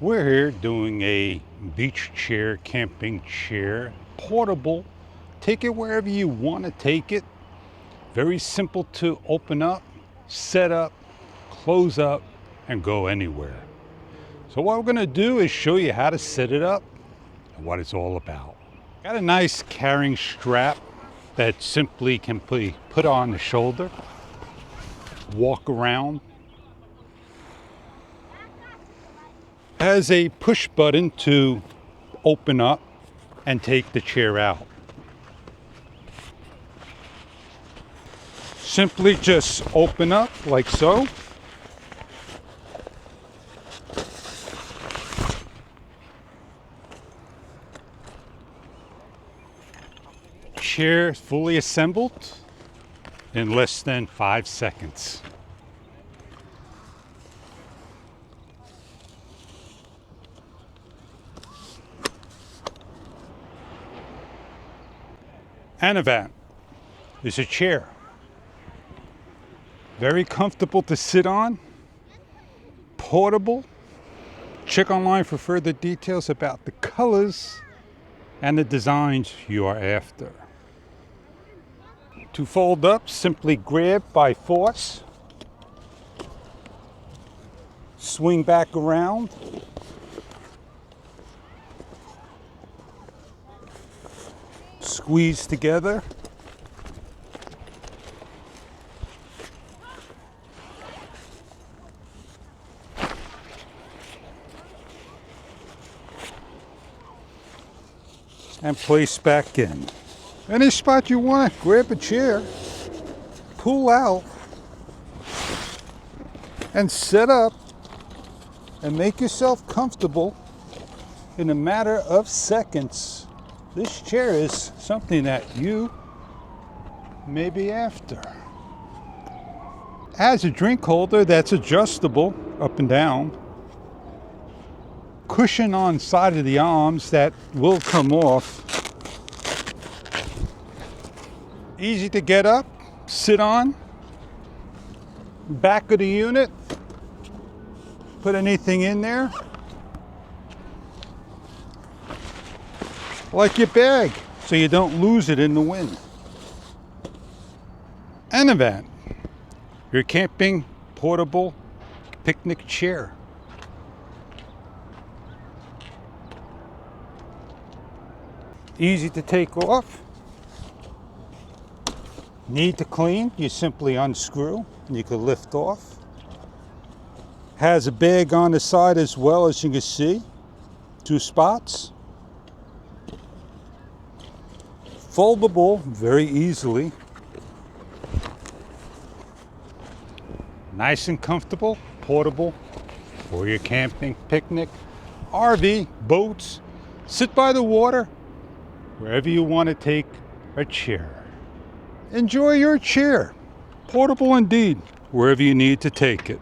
We're here doing a beach chair, camping chair, portable. Take it wherever you want to take it. Very simple to open up, set up, close up, and go anywhere. So what we're going to do is show you how to set it up and what it's all about. Got a nice carrying strap that simply can be put on the shoulder, walk around. Has a push button to open up and take the chair out. Simply just open up like so. Chair is fully assembled in less than 5 seconds. ENAVANT is a chair. Very comfortable to sit on, portable. Check online for further details about the colors and the designs you are after. To fold up, simply grab by force, swing back around, squeeze together, and place back in. Any spot you want, grab a chair, pull out, and set up, and make yourself comfortable in a matter of seconds. This chair is something that you may be after. Has a drink holder that's adjustable up and down. Cushion on side of the arms that will come off. Easy to get up, sit on. Back of the unit. Put anything in there. Like your bag, so you don't lose it in the wind. ENAVANT, your camping portable picnic chair. Easy to take off. Need to clean, you simply unscrew and you can lift off. Has a bag on the side as well, as you can see. 2 spots. Foldable very easily. Nice and comfortable, portable for your camping, picnic, RV, boats. Sit by the water, wherever you want to take a chair. Enjoy your chair. Portable indeed, wherever you need to take it.